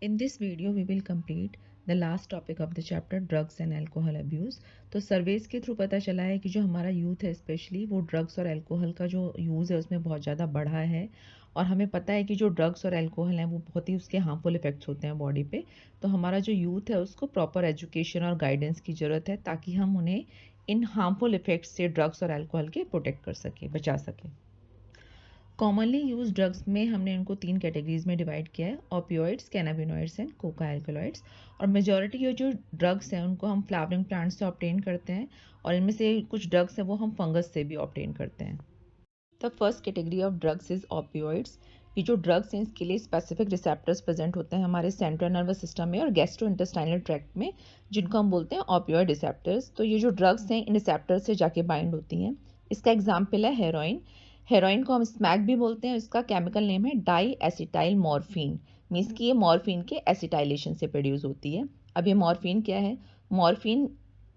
In this video, we will complete the last topic of the chapter drugs and alcohol abuse. तो सर्वेस के through पता चला है कि जो हमारा यूथ है स्पेशली वो ड्रग्स और अल्कोहल का जो यूज़ है उसमें बहुत ज़्यादा बढ़ा है और हमें पता है कि जो ड्रग्स और अल्कोहल हैं वो बहुत ही उसके हार्मफुल इफेक्ट्स होते हैं बॉडी पे। तो हमारा जो यूथ है उसको प्रॉपर एजुकेशन और गाइडेंस की ज़रूरत है ताकि हम उन्हें इन हार्मफुल इफेक्ट्स से ड्रग्स और अल्कोहल के प्रोटेक्ट कर सकें, बचा सकें। कॉमनली यूज ड्रग्स में हमने इनको 3 कैटेगरीज में डिवाइड किया है: opioids, cannabinoids and Coca alkaloids. और मेजॉरिटी ये जो ड्रग्स हैं उनको हम फ्लावरिंग प्लांट्स से ऑब्टेन करते हैं और इनमें से कुछ ड्रग्स हैं वो हम फंगस से भी ऑब्टेन करते हैं। The first category of drugs is opioids. ये जो ड्रग्स हैं इसके लिए स्पेसिफिक रिसेप्टर्स प्रेजेंट होते हैं हमारे सेंट्रल नर्वस सिस्टम में और गैस्ट्रो इंटेस्टाइनल ट्रैक्ट में, जिनको हम बोलते हैं ओपियोइड रिसेप्टर्स। तो ये जो ड्रग्स हैं इन रिसेप्टर्स से जाके बाइंड होती हैं। इसका एग्जाम्पल है हेरोइन। हेरोइन को हम स्मैक भी बोलते हैं। इसका केमिकल नेम है डाई एसिटाइल मॉर्फिन। मीन्स कि ये मॉर्फिन के एसिटाइलेशन से प्रोड्यूस होती है। अब ये मॉर्फिन क्या है? मॉर्फिन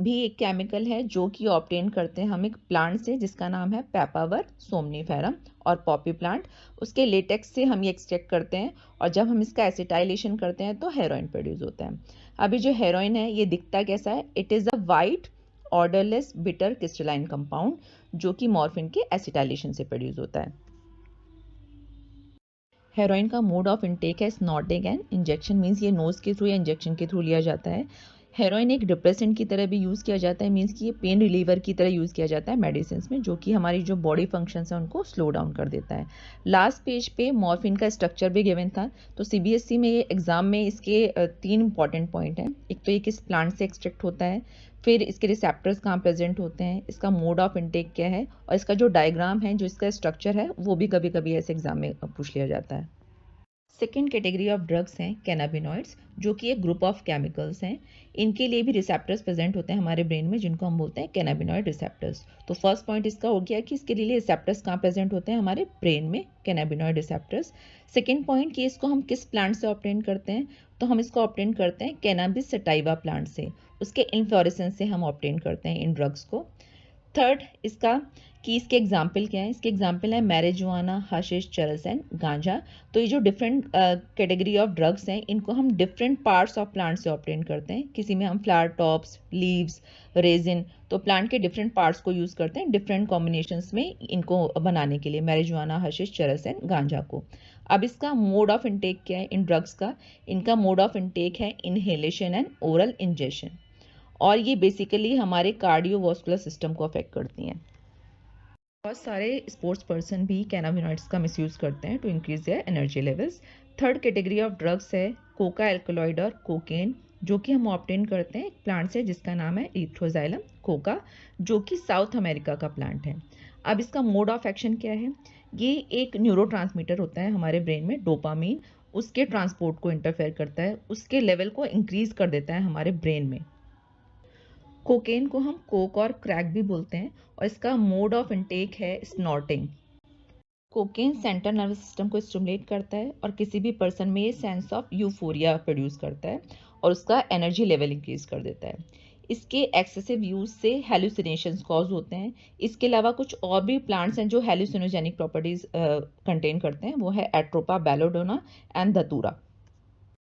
भी एक केमिकल है जो कि ऑब्टेन करते हैं हम एक प्लांट से जिसका नाम है पेपावर सोमनीफेरम और पॉपी प्लांट। उसके लेटेक्स से हम ये एक्सट्रैक्ट करते हैं और जब हम इसका एसिटाइलेशन करते हैं तो हेरोइन प्रोड्यूस होता है। अभी जो हेरोइन है ये दिखता कैसा है? It is a white odourless bitter crystalline compound जो कि मॉर्फिन के एसिटाइलेशन से प्रोड्यूस होता है। हेरोइन का मोड ऑफ इनटेक है स्नॉटिंग एंड इंजेक्शन। मीन्स ये नोज के थ्रू या इंजेक्शन के थ्रू लिया जाता है। हेरोइन एक डिप्रेसेंट की तरह भी यूज़ किया जाता है। मीन्स कि ये पेन रिलीवर की तरह यूज़ किया जाता है मेडिसिन में, जो कि हमारी जो बॉडी फंक्शंस हैं उनको स्लो डाउन कर देता है। लास्ट पेज पे मॉर्फिन का स्ट्रक्चर भी गिवन था। तो सीबीएसई में ये एग्जाम में इसके 3 इंपॉर्टेंट पॉइंट हैं। एक तो ये किस प्लांट से एक्सट्रैक्ट होता है, फिर इसके रिसेप्टर्स कहाँ प्रेजेंट होते हैं, इसका मोड ऑफ इनटेक क्या है और इसका जो डायग्राम है, जो इसका स्ट्रक्चर है, वो भी कभी कभी ऐसे एग्जाम में पूछ लिया जाता है। सेकेंड कैटेगरी ऑफ ड्रग्स हैं कैनाबिनॉइड्स, जो कि एक ग्रुप ऑफ केमिकल्स हैं। इनके लिए भी रिसेप्टर्स प्रेजेंट होते हैं हमारे ब्रेन में जिनको हम बोलते हैं कैनाबिनॉइड रिसेप्टर्स। तो फर्स्ट पॉइंट इसका हो गया कि इसके लिए रिसेप्टर्स कहाँ प्रेजेंट होते हैं? हमारे ब्रेन में, कैनाबिनॉइड रिसेप्टर्स। सेकेंड पॉइंट कि इसको हम किस प्लांट से ऑब्टेन करते हैं? तो हम इसको ऑब्टेन करते हैं कैनाबिस सटाइवा प्लांट से। उसके इन्फ्लोरेसेंस से हम ऑब्टेन करते हैं इन ड्रग्स को। थर्ड इसका कि इसके एग्जाम्पल क्या है? इसके एग्जाम्पल है मैरिजुआना, हशीश, चरस एंड गांजा। तो ये जो डिफरेंट कैटेगरी ऑफ ड्रग्स हैं इनको हम डिफरेंट पार्ट्स ऑफ प्लांट से ऑब्टेन करते हैं। किसी में हम फ्लावर टॉप्स, लीव्स, रेजिन, तो प्लांट के डिफरेंट पार्ट्स को यूज़ करते हैं डिफरेंट कॉम्बिनेशंस में इनको बनाने के लिए, मैरिजुआना, हशीश, चरस एंड गांजा को। अब इसका मोड ऑफ इनटेक क्या है इन ड्रग्स का? इनका मोड ऑफ इनटेक है इनहेलेशन एंड ओरल इंजेक्शन और ये बेसिकली हमारे कार्डियोवास्कुलर सिस्टम को अफेक्ट करती हैं। बहुत सारे स्पोर्ट्स पर्सन भी कैनाबिनॉइड्स का मिसयूज़ करते हैं to increase their energy levels. Third category of drugs है कोका एल्कलॉइड और कोकेन, जो कि हम ऑब्टेन करते हैं एक प्लांट से जिसका नाम है इथ्रोजाइलम कोका, जो कि साउथ अमेरिका का प्लांट है। अब इसका मोड ऑफ एक्शन क्या है? ये एक न्यूरोट्रांसमीटर होता है हमारे ब्रेन में, डोपामीन, उसके ट्रांसपोर्ट को इंटरफेयर करता है, उसके लेवल को इंक्रीज कर देता है हमारे ब्रेन में। कोकेन को हम कोक और क्रैक भी बोलते हैं और इसका मोड ऑफ इनटेक है snorting. Cocaine central nervous system को स्टिमुलेट करता है और किसी भी पर्सन में ये सेंस ऑफ यूफोरिया प्रोड्यूस करता है और उसका एनर्जी लेवल इंक्रीज कर देता है। इसके एक्सेसिव यूज से हेलुसिनेशंस कॉज होते हैं। इसके अलावा कुछ और भी प्लांट्स हैं जो हेलुसिनोजेनिक प्रॉपर्टीज कंटेन करते हैं, वो है एट्रोपा, बेलोडोना एंड धतूरा।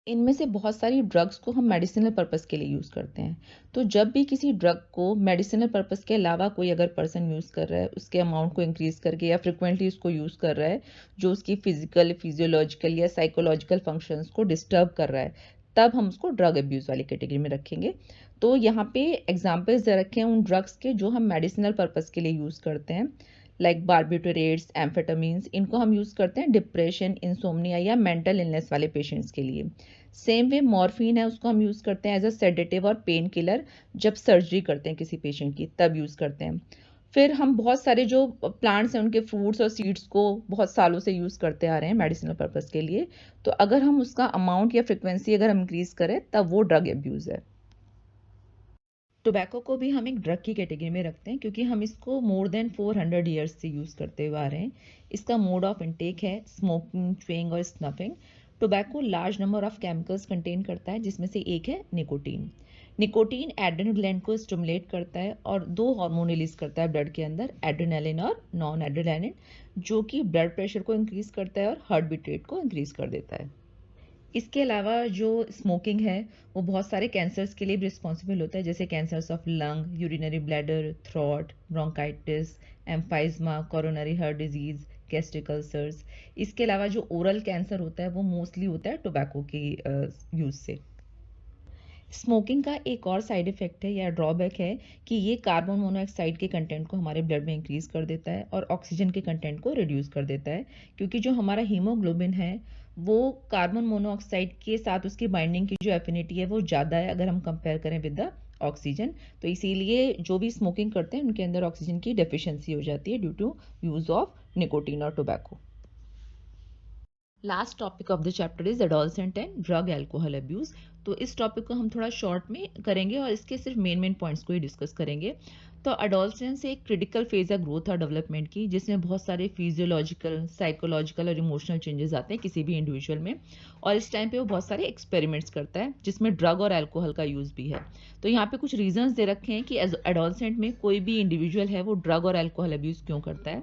इनमें से बहुत सारी ड्रग्स को हम मेडिसिनल पर्पस के लिए यूज़ करते हैं। तो जब भी किसी ड्रग को मेडिसिनल पर्पस के अलावा कोई अगर पर्सन यूज़ कर रहा है, उसके अमाउंट को इंक्रीज करके या फ्रिक्वेंटली उसको यूज़ कर रहा है, जो उसकी फिजिकल, फिजियोलॉजिकल या साइकोलॉजिकल फंक्शंस को डिस्टर्ब कर रहा है, तब हम उसको ड्रग अब्यूज़ वाली कैटेगरी में रखेंगे। तो यहाँ पे एग्जाम्पल्स दे रखे हैं उन ड्रग्स के जो हम मेडिसिनल पर्पस के लिए यूज़ करते हैं, लाइक बार्बिटोरेट्स, एम्फेटामिन्स। इनको हम यूज़ करते हैं डिप्रेशन, इंसोम्निया या मेंटल इलनेस वाले पेशेंट्स के लिए। सेम वे मॉर्फिन है, उसको हम यूज़ करते हैं एज अ सेडेटिव और पेन किलर, जब सर्जरी करते हैं किसी पेशेंट की तब यूज़ करते हैं। फिर हम बहुत सारे जो प्लांट्स हैं उनके फ्रूट्स और सीड्स को बहुत सालों से यूज़ करते आ रहे हैं मेडिसिनल पर्पस के लिए। तो अगर हम उसका अमाउंट या फ्रिक्वेंसी अगर हम इंक्रीज़ करें तब वो ड्रग अब्यूज़ है। टोबैको को भी हम एक ड्रग की कैटेगरी में रखते हैं क्योंकि हम इसको मोर देन 400 ईयर्स से यूज़ करते हुए आ रहे हैं। इसका मोड ऑफ इनटेक है स्मोकिंग, च्युइंग और snuffing. Tobacco large number of chemicals contain करता है जिसमें से एक है निकोटीन। निकोटीन एड्रेनल ग्लैंड को स्टिमुलेट करता है और 2 हार्मोन रिलीज करता है ब्लड के अंदर, एड्रेनालिन और नॉन एड्रेनालिन, जो कि ब्लड प्रेशर को इंक्रीज करता है और हार्ट बीट रेट को इंक्रीज कर देता है। इसके अलावा जो स्मोकिंग है वो बहुत सारे कैंसर्स के लिए भी रिस्पॉन्सिबल होता है, जैसे cancers of lung, urinary bladder, throat, bronchitis, emphysema, coronary heart disease, gastric ulcers. इसके अलावा जो ओरल कैंसर होता है वो मोस्टली होता है टोबैको की यूज़ से। स्मोकिंग का एक और साइड इफ़ेक्ट है या ड्रॉबैक है कि ये कार्बन मोनोऑक्साइड के कंटेंट को हमारे ब्लड में इंक्रीज़ कर देता है और ऑक्सीजन के कंटेंट को रिड्यूस कर देता है, क्योंकि जो हमारा हीमोग्लोबिन है वो कार्बन मोनोऑक्साइड के साथ उसकी बाइंडिंग की जो एफिनिटी है वो ज़्यादा है अगर हम कंपेयर करें विद द ऑक्सीजन। तो इसीलिए जो भी स्मोकिंग करते हैं उनके अंदर ऑक्सीजन की डेफिशिएंसी हो जाती है due to use of nicotine और tobacco. Last topic of the chapter is adolescent and drug alcohol abuse. तो इस टॉपिक को हम थोड़ा शॉर्ट में करेंगे और इसके सिर्फ मेन पॉइंट्स को ही डिस्कस करेंगे। तो एडोलसेंस एक क्रिटिकल फेज है ग्रोथ और डेवलपमेंट की, जिसमें बहुत सारे फिजियोलॉजिकल, साइकोलॉजिकल और इमोशनल चेंजेस आते हैं किसी भी इंडिविजुअल में। और इस टाइम पे वो बहुत सारे एक्सपेरिमेंट्स करता है जिसमें ड्रग और एल्कोहल का यूज़ भी है। तो यहाँ पे कुछ रीजंस दे रखे हैं कि एडोलसेंट में कोई भी इंडिविजुअल है वो ड्रग और एल्कोहल अब्यूज़ क्यों करता है।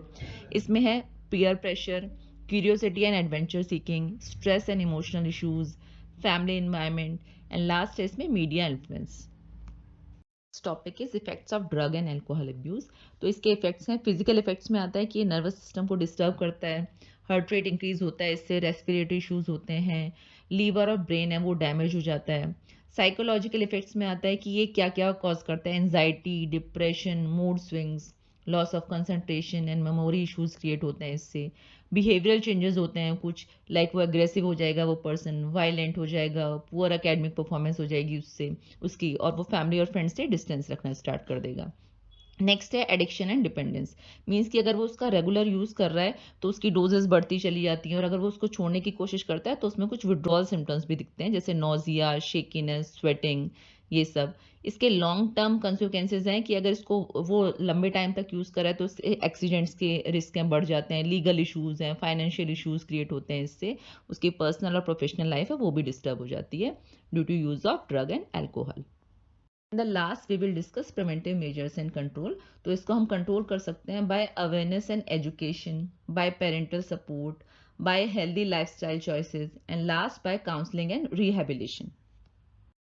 इसमें है peer pressure, curiosity and adventure seeking, stress and emotional issues, family environment, and last है इसमें media influence. Topic is effects of drug and alcohol abuse. तो इसके इफेक्ट्स हैं, फिजिकल इफेक्ट्स में आता है कि ये नर्वस सिस्टम को डिस्टर्ब करता है, हार्ट रेट इंक्रीज होता है, इससे रेस्पिरेटरी इश्यूज होते हैं, लीवर और ब्रेन है वो डैमेज हो जाता है। साइकोलॉजिकल इफेक्ट्स में आता है कि ये क्या क्या कॉज करता है, anxiety, depression, mood swings, loss of concentration and memory issues create होते हैं इससे। बिहेवियरल चेंजेस होते हैं कुछ, लाइक वो एग्रेसिव हो जाएगा, वो पर्सन वायलेंट हो जाएगा, पुअर एकेडमिक परफॉर्मेंस हो जाएगी उससे उसकी, और वो फैमिली और फ्रेंड्स से डिस्टेंस रखना स्टार्ट कर देगा। नेक्स्ट है एडिक्शन एंड डिपेंडेंस। मीन्स कि अगर वो उसका रेगुलर यूज़ कर रहा है तो उसकी डोजेस बढ़ती चली जाती हैं, और अगर वो उसको छोड़ने की कोशिश करता है तो उसमें कुछ विड्रॉल सिम्टम्स भी दिखते हैं, जैसे नोजिया, शेकीनेस, स्वेटिंग, ये सब। इसके लॉन्ग टर्म कंसिक्वेंसेज हैं कि अगर इसको वो लंबे टाइम तक यूज़ कर रहा है तो इससे एक्सीडेंट्स के रिस्क हैं बढ़ जाते हैं, लीगल इश्यूज़ हैं, फाइनेंशियल इश्यूज़ क्रिएट होते हैं इससे, उसकी पर्सनल और प्रोफेशनल लाइफ है वो भी डिस्टर्ब हो जाती है due to use of drug and alcohol. In the last we will discuss preventive measures and control. तो इसको हम कंट्रोल कर सकते हैं by awareness and education, by parental support, by healthy lifestyle choices, and last by counselling and rehabilitation.